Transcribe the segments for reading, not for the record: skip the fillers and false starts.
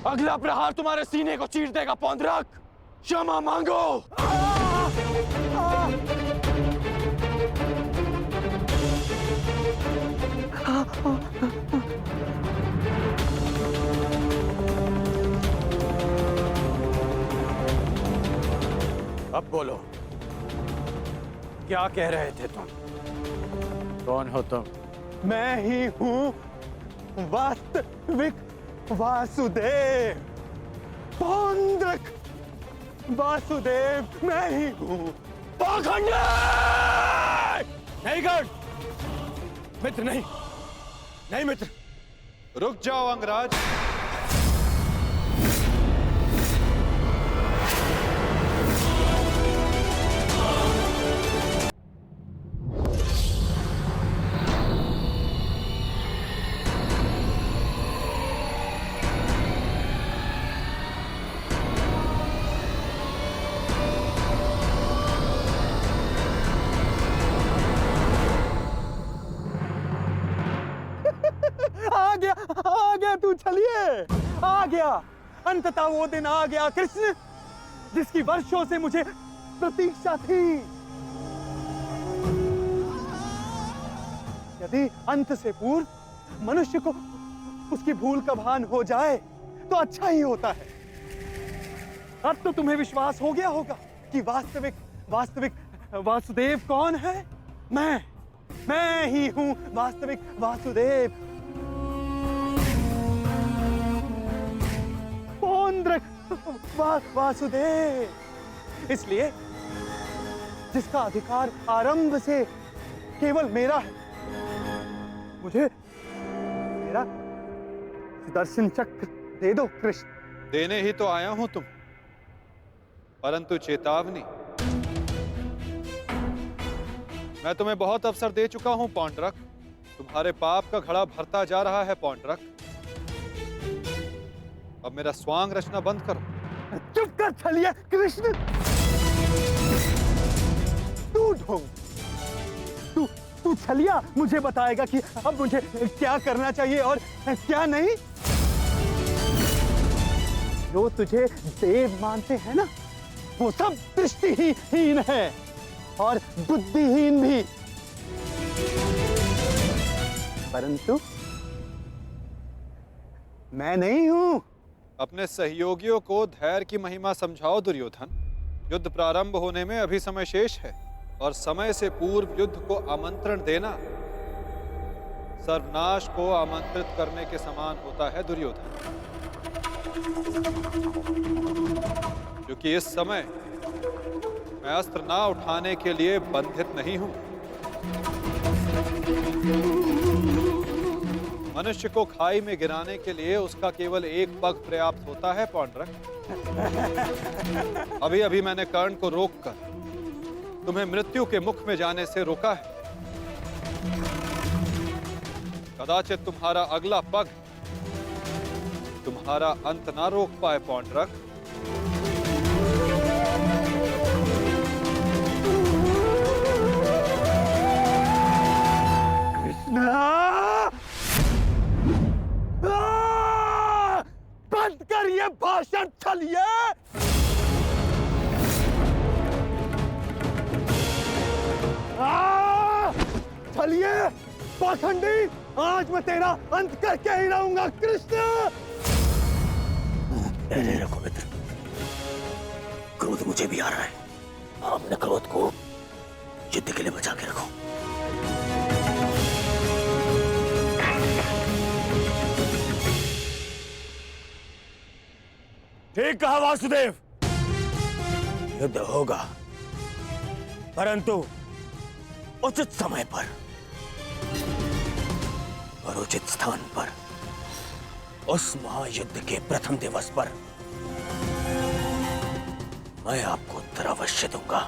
अगला प्रहार तुम्हारे सीने को चीर देगा पौंड्रक। क्षमा मांगो। अब बोलो, क्या कह रहे थे तुम? कौन हो तुम? मैं ही हूँ वास्तविक वासुदेव, पौंड्रक वासुदेव मैं ही हूँ। पाखंडी! नहीं गढ़, मित्र नहीं, नहीं मित्र। रुक जाओ अंगराज। आ गया तू, चलिए आ गया। अंततः वो दिन आ गया कृष्ण, जिसकी वर्षों से मुझे प्रतीक्षा थी। यदि अंत से पूर्व मनुष्य को उसकी भूल का भान हो जाए तो अच्छा ही होता है। अब तो तुम्हें विश्वास हो गया होगा कि वास्तविक वासुदेव कौन है। मैं ही हूं वास्तविक वासुदेव, पौंड्रक वासुदेव। इसलिए जिसका अधिकार आरंभ से केवल मेरा है, मुझे मेरा सुदर्शन चक्र दे दो कृष्ण। देने ही तो आया हूं तुम, परंतु चेतावनी, मैं तुम्हें बहुत अवसर दे चुका हूं पौंड्रक। तुम्हारे पाप का घड़ा भरता जा रहा है पौंड्रक। अब मेरा स्वांग रचना बंद करो। चुप कर छलिया कृष्ण। तू ढोंग, तू छलिया मुझे बताएगा कि अब मुझे क्या करना चाहिए और क्या नहीं। जो तुझे देव मानते हैं ना, वो सब दृष्टिहीन है और बुद्धिहीन भी। परंतु मैं नहीं हूं। अपने सहयोगियों को धैर्य की महिमा समझाओ दुर्योधन। युद्ध प्रारंभ होने में अभी समय शेष है और समय से पूर्व युद्ध को आमंत्रण देना सर्वनाश को आमंत्रित करने के समान होता है दुर्योधन। क्योंकि इस समय मैं अस्त्र ना उठाने के लिए बंधित नहीं हूं। मनुष्य को खाई में गिराने के लिए उसका केवल एक पग पर्याप्त होता है पौंड्रक। अभी अभी मैंने कर्ण को रोककर तुम्हें मृत्यु के मुख में जाने से रोका है। कदाचित तुम्हारा अगला पग तुम्हारा अंत ना रोक पाए पौंड्रक। बंद कर ये भाषण छलिए। छलिए पाखंडी, आज मैं तेरा अंत करके ही रहूंगा कृष्ण। धैर्य रखो मित्र, क्रोध मुझे भी आ रहा है। अपने क्रोध को युद्ध के लिए बचा के रखो। ठीक कहा वासुदेव, युद्ध होगा, परंतु उचित समय पर और उचित स्थान पर। उस महायुद्ध के प्रथम दिवस पर मैं आपको उत्तर अवश्य दूंगा।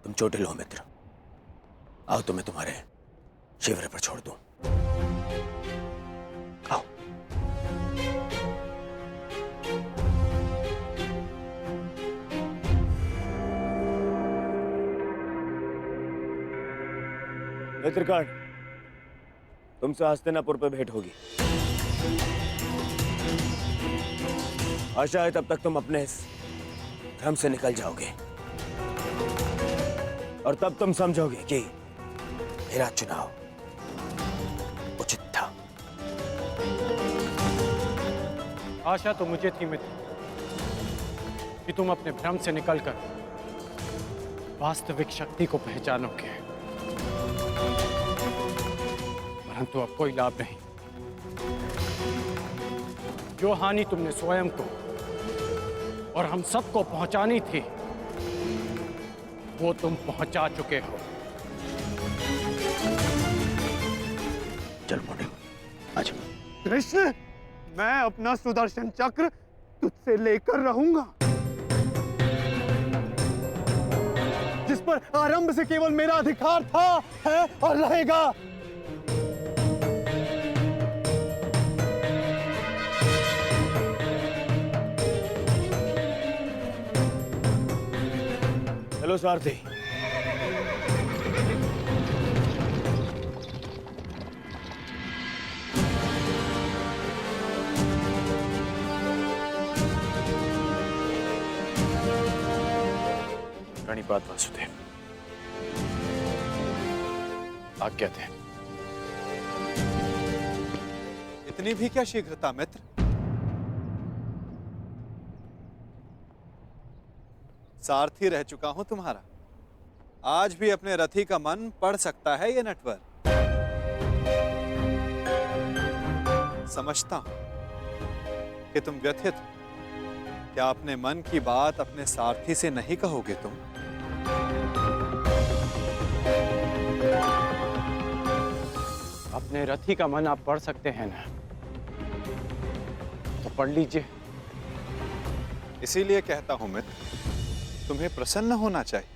तुम चोटिल हो मित्र, आओ तुम्हें तुम्हारे शिविर पर छोड़ दूं। आओ। मित्रकांड, तुमसे हस्तिनापुर पर भेंट होगी। आशा है तब तक तुम अपने इस भ्रम से निकल जाओगे और तब तुम समझोगे कि मेरा चुनाव उचित था। आशा तो मुझे थी मित्र कि तुम अपने भ्रम से निकलकर वास्तविक शक्ति को पहचानोगे, परंतु अब कोई लाभ नहीं। जो हानि तुमने स्वयं को और हम सबको पहुंचानी थी, वो तुम पहुंचा चुके हो। चल मोटे, आज कृष्ण, मैं अपना सुदर्शन चक्र तुझसे लेकर रहूंगा, जिस पर आरंभ से केवल मेरा अधिकार था, है और रहेगा। चलो सारथी। प्रणिपात वासुदेव, आज्ञा दें। इतनी भी क्या शीघ्रता मित्र? सारथी रह चुका हूं तुम्हारा, आज भी अपने रथी का मन पढ़ सकता है ये नटवर। समझता हूं कि तुम व्यथित हो। क्या अपने मन की बात अपने सारथी से नहीं कहोगे तुम? अपने रथी का मन आप पढ़ सकते हैं ना, तो पढ़ लीजिए। इसीलिए कहता हूं मित्र, तुम्हें प्रसन्न होना चाहिए।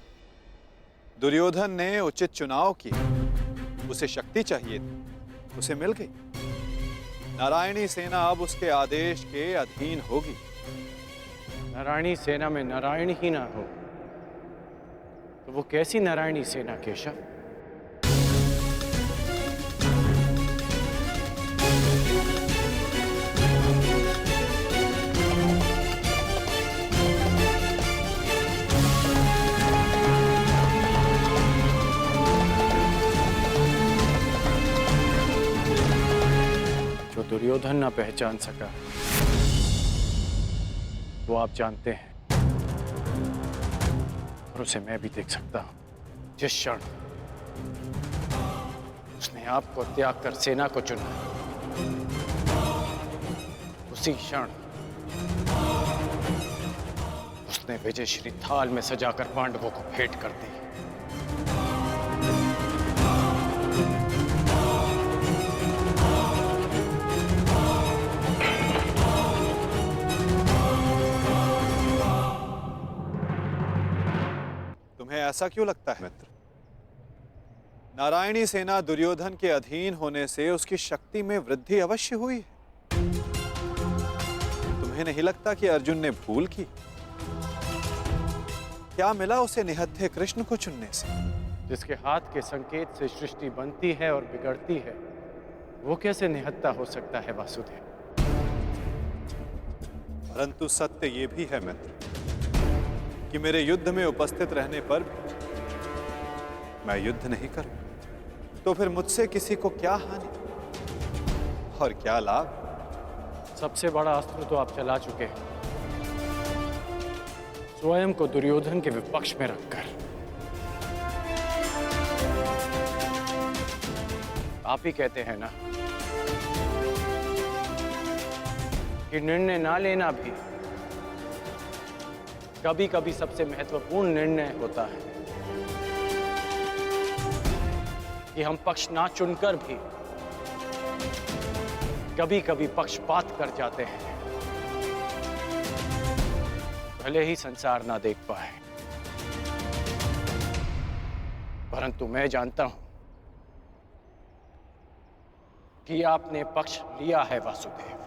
दुर्योधन ने उचित चुनाव किया, उसे शक्ति चाहिए थी, उसे मिल गई। नारायणी सेना अब उसके आदेश के अधीन होगी। नारायणी सेना में नारायण ही ना हो तो वो कैसी नारायणी सेना केशव? जो दुर्योधन ना पहचान सका वो आप जानते हैं, और उसे मैं भी देख सकता हूं। जिस क्षण उसने आपको त्याग कर सेना को चुना, उसी क्षण उसने विजयश्री थाल में सजाकर पांडवों को भेंट कर दी। तुम्हें ऐसा क्यों लगता है मित्र? नारायणी सेना दुर्योधन के अधीन होने से उसकी शक्ति में वृद्धि अवश्य हुई है। तुम्हें नहीं लगता कि अर्जुन ने भूल की? क्या मिला उसे निहत्थे कृष्ण को चुनने से? जिसके हाथ के संकेत से सृष्टि बनती है और बिगड़ती है, वो कैसे निहत्था हो सकता है वासुदेव? परंतु सत्य ये भी है मित्र कि मेरे युद्ध में उपस्थित रहने पर भी मैं युद्ध नहीं करूं, तो फिर मुझसे किसी को क्या हानि और क्या लाभ? सबसे बड़ा अस्त्र तो आप चला चुके हैं, स्वयं को दुर्योधन के विपक्ष में रखकर। आप ही कहते हैं ना कि निर्णय ना लेना भी कभी कभी सबसे महत्वपूर्ण निर्णय होता है, कि हम पक्ष ना चुनकर भी कभी कभी पक्षपात कर जाते हैं, भले ही संसार ना देख पाए। परंतु मैं जानता हूं कि आपने पक्ष लिया है वासुदेव।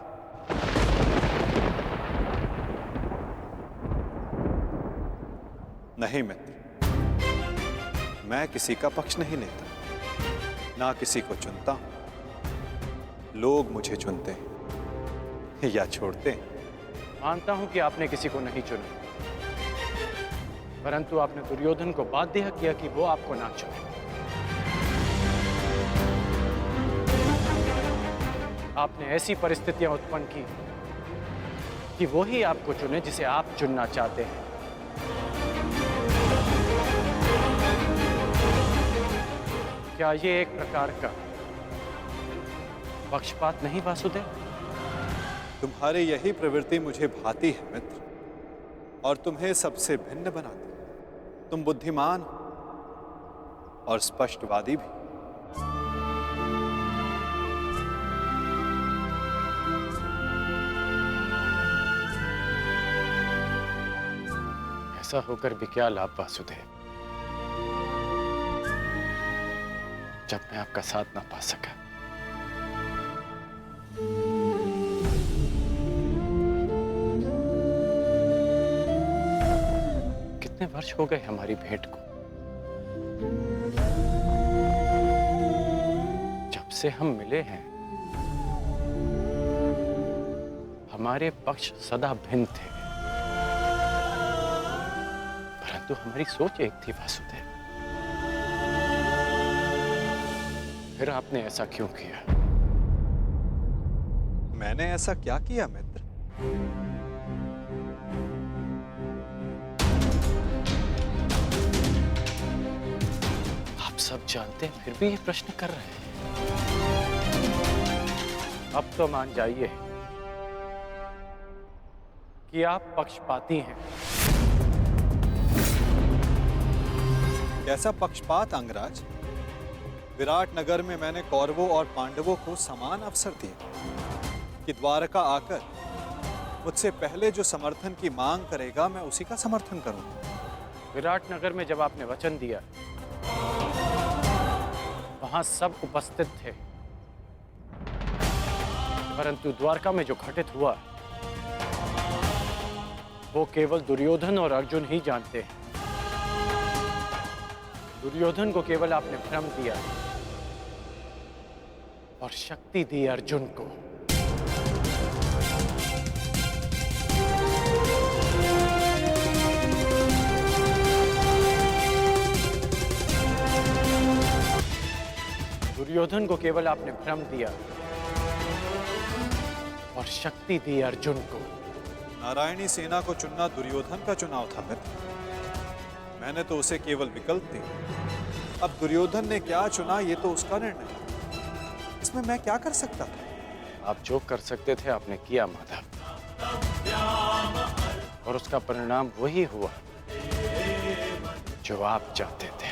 नहीं मित्र, मैं किसी का पक्ष नहीं लेता, ना किसी को चुनता हूं। लोग मुझे चुनते हैं या छोड़ते हैं। मानता हूं कि आपने किसी को नहीं चुना, परंतु आपने दुर्योधन को बाध्य किया कि वो आपको ना चुने। आपने ऐसी परिस्थितियां उत्पन्न की कि वो ही आपको चुने जिसे आप चुनना चाहते हैं। क्या ये एक प्रकार का पक्षपात नहीं वासुदेव? तुम्हारी यही प्रवृत्ति मुझे भाती है मित्र, और तुम्हें सबसे भिन्न बनाती। तुम बुद्धिमान और स्पष्टवादी भी। ऐसा होकर भी क्या लाभ वासुदेव, जब मैं आपका साथ ना पा सका। कितने वर्ष हो गए हमारी भेंट को? जब से हम मिले हैं, हमारे पक्ष सदा भिन्न थे, परंतु हमारी सोच एक थी वासुदेव। फिर आपने ऐसा क्यों किया? मैंने ऐसा क्या किया मित्र? आप सब जानते हैं, फिर भी ये प्रश्न कर रहे हैं। अब तो मान जाइए कि आप पक्षपाती हैं। कैसा पक्षपात अंगराज? विराट नगर में मैंने कौरवों और पांडवों को समान अवसर दिए कि द्वारका आकर मुझसे पहले जो समर्थन की मांग करेगा मैं उसी का समर्थन करूंगा। विराट नगर में जब आपने वचन दिया, वहां सब उपस्थित थे, परंतु द्वारका में जो घटित हुआ वो केवल दुर्योधन और अर्जुन ही जानते हैं। दुर्योधन को केवल आपने भ्रम दिया और शक्ति दी अर्जुन को। दुर्योधन को केवल आपने भ्रम दिया और शक्ति दी अर्जुन को। नारायणी सेना को चुनना दुर्योधन का चुनाव था मित्र। मैंने तो उसे केवल विकल्प दिए। अब दुर्योधन ने क्या चुना ये तो उसका निर्णय है। इसमें मैं क्या कर सकता था? आप जो कर सकते थे आपने किया माधव, और उसका परिणाम वही हुआ जो आप चाहते थे।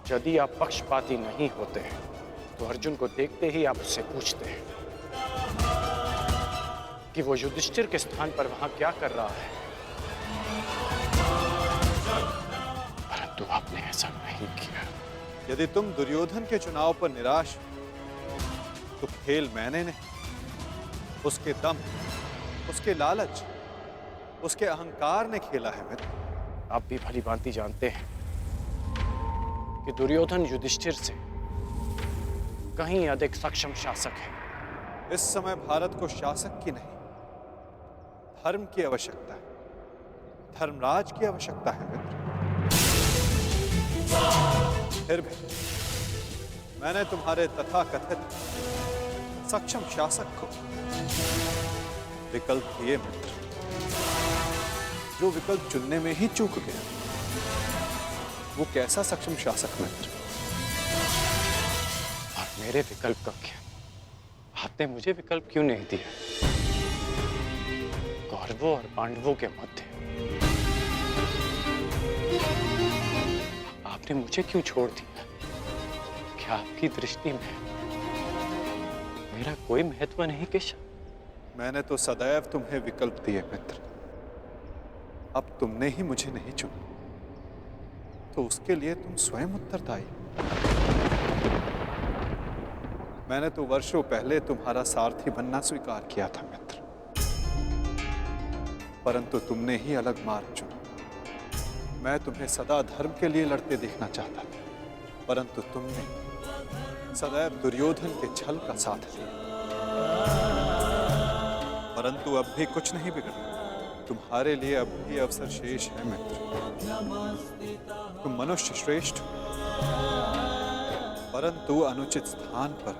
यदि आप पक्षपाती नहीं होते तो अर्जुन को देखते ही आप उससे पूछते कि वो युधिष्ठिर के स्थान पर वहां क्या कर रहा है, परंतु आपने ऐसा नहीं किया। यदि तुम दुर्योधन के चुनाव पर निराश हो, तो खेल मैंने नहीं, उसके दम, उसके लालच उसके अहंकार ने खेला है मित्र। आप भी भली भांति जानते हैं कि दुर्योधन युधिष्ठिर से कहीं अधिक सक्षम शासक है। इस समय भारत को शासक की नहीं, धर्म की आवश्यकता है, धर्मराज की आवश्यकता है मित्र। फिर भी मैंने तुम्हारे तथाकथित सक्षम शासक को विकल्प दिए मित्र, जो विकल्प चुनने में ही चूक गया। वो कैसा सक्षम शासक मित्र? और मेरे विकल्प का क्या? आपने मुझे विकल्प क्यों नहीं दिया? कौरवों और पांडवों के मध्य आपने मुझे क्यों छोड़ दिया? क्या आपकी दृष्टि में मेरा कोई महत्व नहीं केशव? मैंने तो सदैव तुम्हें विकल्प दिए मित्र, अब तुमने ही मुझे नहीं चुना, तो उसके लिए तुम स्वयं उत्तरदायी। मैंने तो वर्षों पहले तुम्हारा सारथी बनना स्वीकार किया था मित्र, परंतु तुमने ही अलग मार्ग चुना। मैं तुम्हें सदा धर्म के लिए लड़ते देखना चाहता था, परंतु तुमने सदैव दुर्योधन के छल का साथ दिया। परंतु अब भी कुछ नहीं बिगड़ा, तुम्हारे लिए अब भी अवसर शेष है मित्र। तुम मनुष्य श्रेष्ठ हो, परंतु अनुचित स्थान पर।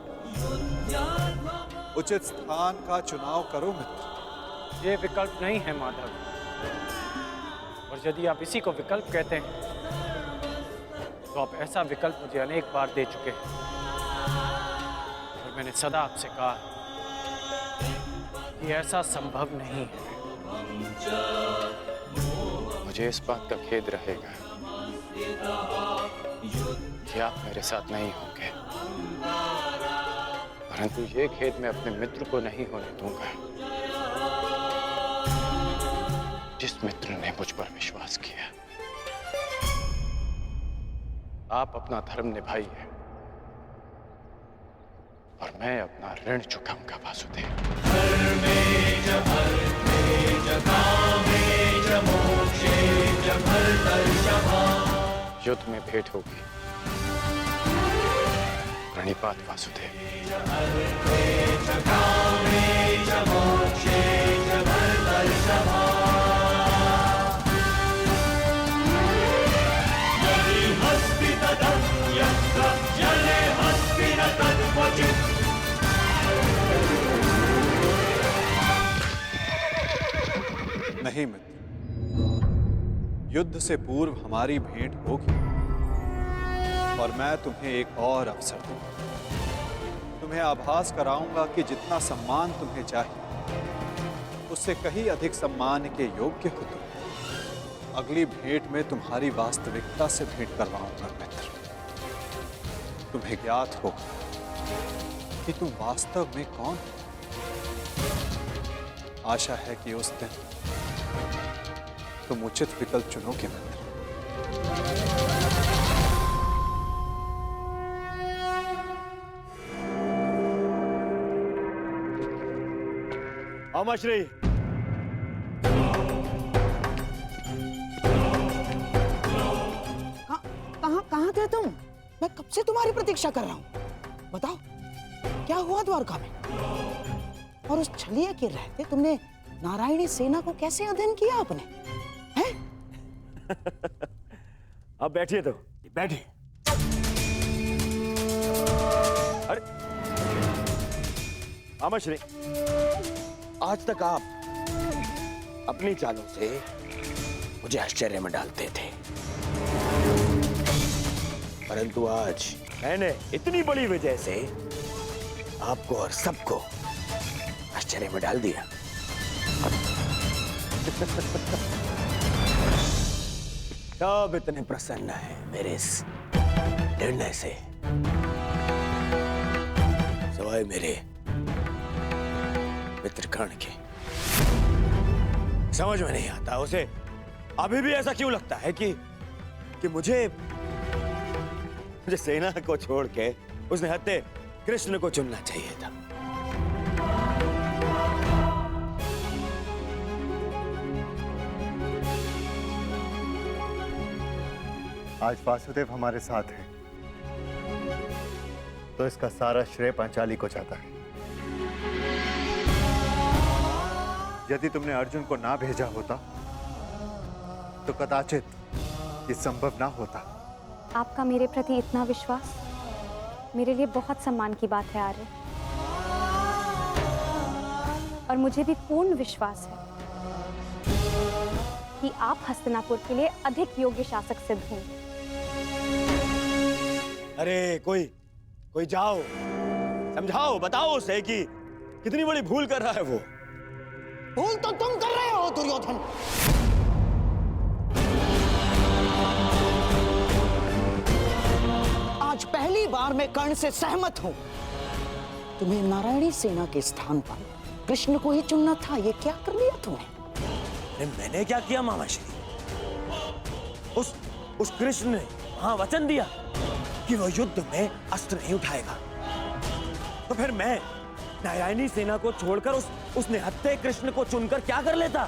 उचित स्थान का चुनाव करो मित्र। ये विकल्प नहीं है माधव, और यदि आप इसी को विकल्प कहते हैं तो आप ऐसा विकल्प मुझे अनेक बार दे चुके हैं, और मैंने सदा आपसे कहा कि ऐसा संभव नहीं है। मुझे इस बात का खेद रहेगा कि आप मेरे साथ नहीं होंगे, परंतु ये खेद मैं अपने मित्र को नहीं होने दूंगा, जिस मित्र ने मुझ पर विश्वास किया। आप अपना धर्म निभाइए और मैं अपना ऋण चुकाऊंगा वासुदेव। युद्ध में भेंट होगी। प्रणिपात वासुदेव। नहीं मित्र, युद्ध से पूर्व हमारी भेंट होगी, और मैं तुम्हें एक और अवसर दूंगा। तुम्हें आभास कराऊंगा कि जितना सम्मान तुम्हें चाहिए उससे कहीं अधिक सम्मान के योग्य हो तुम। अगली भेंट में तुम्हारी वास्तविकता से भेंट करवाऊंगा मित्र। तुम्हें ज्ञात होगा कि तुम वास्तव में कौन हो। आशा है कि उस दिन तुम उचित विकल्प चुनोगे मित्र। अमश्री, कहाँ थे तुम? मैं कब से तुम्हारी प्रतीक्षा कर रहा हूँ। बताओ क्या हुआ द्वारका में? और उस छलिया के रहते तुमने नारायणी सेना को कैसे अध्ययन किया आपने? हैं? अब बैठिए, तो बैठिए। अरे अमश्री, आज तक आप अपनी चालों से मुझे आश्चर्य में डालते थे, परंतु आज मैंने इतनी बड़ी वजह से आपको और सबको आश्चर्य में डाल दिया। सब इतने प्रसन्न है मेरे इस निर्णय से, सिवाय मेरे मित्र कर्ण के। समझ में नहीं आता उसे अभी भी ऐसा क्यों लगता है कि मुझे सेना को छोड़ के उसने हत्या कृष्ण को चुनना चाहिए था। आज वासुदेव हमारे साथ है तो इसका सारा श्रेय पांचाली को जाता है। यदि तुमने अर्जुन को ना भेजा होता तो कदाचित ये संभव ना होता। आपका मेरे प्रति इतना विश्वास मेरे लिए बहुत सम्मान की बात है आर्य, और मुझे भी पूर्ण विश्वास है कि आप हस्तिनापुर के लिए अधिक योग्य शासक सिद्ध होंगे। अरे कोई जाओ, समझाओ, बताओ उसे कि कितनी बड़ी भूल कर रहा है वो। भूल तो तुम कर रहे हो दुर्योधन। आज पहली बार मैं कर्ण से सहमत हूं। तुम्हें नारायणी सेना के स्थान पर कृष्ण को ही चुनना था। ये क्या कर लिया तुमने? अरे मैंने क्या किया मामाश्री? उस कृष्ण ने वहां वचन दिया कि वो युद्ध में अस्त्र नहीं उठाएगा, तो फिर मैं नारायणी सेना को छोड़कर उस निहत्थे कृष्ण को चुनकर क्या कर लेता?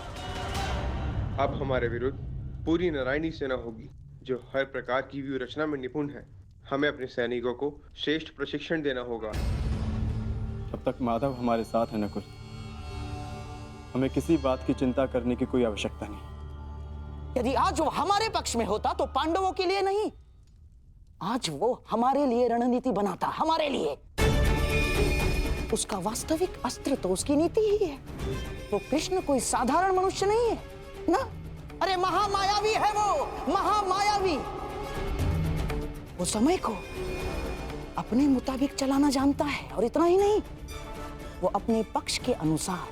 अब हमारे विरुद्ध पूरी नारायणी सेना होगी जो हर प्रकार की व्यूह रचना में निपुण है। हमें अपने सैनिकों को श्रेष्ठ प्रशिक्षण देना होगा। जब तक माधव हमारे साथ है नकुल, हमें किसी बात की चिंता करने की कोई आवश्यकता नहीं। यदि आज वो हमारे पक्ष में होता तो पांडवों के लिए नहीं, आज वो हमारे लिए रणनीति बनाता, हमारे लिए। उसका वास्तविक अस्त्र तो उसकी नीति ही है। वो कृष्ण कोई साधारण मनुष्य नहीं है ना। अरे महामायावी है वो, महामायावी। वो समय को अपने मुताबिक चलाना जानता है, और इतना ही नहीं, वो अपने पक्ष के अनुसार